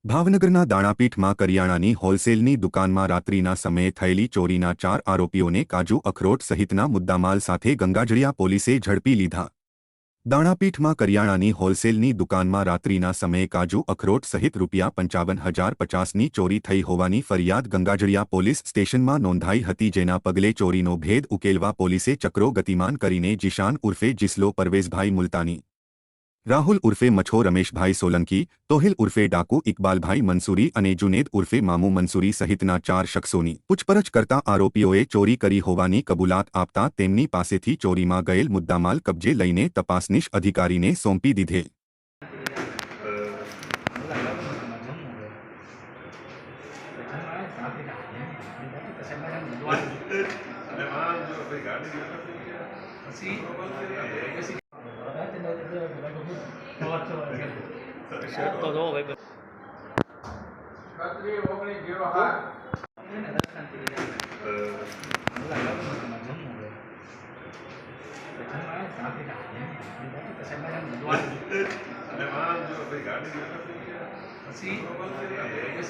ભાવનગરના દાણાપીઠમાં કરિયાણાની હોલસેલની દુકાનમાં રાત્રિના સમયે થયેલી ચોરીના 4 આરોપીઓને કાજુ અખરોટ સહિતના મુદ્દામાલ સાથે ગંગાજળિયા પોલીસે ઝડપી લીધા। દાણાપીઠમાં કરિયાણાની હોલસેલની દુકાનમાં રાત્રિના સમયે કાજુ અખરોટ સહિત ₹55,050ની ચોરી થઈ હોવાની ફરિયાદ ગંગાજળિયા પોલીસ સ્ટેશનમાં નોંધાઈ હતી, જેના પગલે ચોરીનો ભેદ ઉકેલવા પોલીસે ચક્રો ગતિમાન કરીને જીશાન ઉર્ફે જીસ્લો પરવેઝભાઈ મુલતાની, રાહુલ ઉર્ફે મચ્છો રમેશભાઈ સોલંકી, તોહિલ ઉર્ફે ડાકુ ઇકબાલભાઈ મંસૂરી અને જુનેદ ઉર્ફે મામુ મંસૂરી સહિતના 4 શખ્સોની પૂછપરછ કરતા આરોપીઓએ ચોરી કરી હોવાની કબૂલાત આપતા તેમની પાસેથી ચોરીમાં ગયેલ મુદ્દામાલ કબજે લઈને તપાસનીશ અધિકારીને સોંપી દીધેલ। તો જો ભાઈ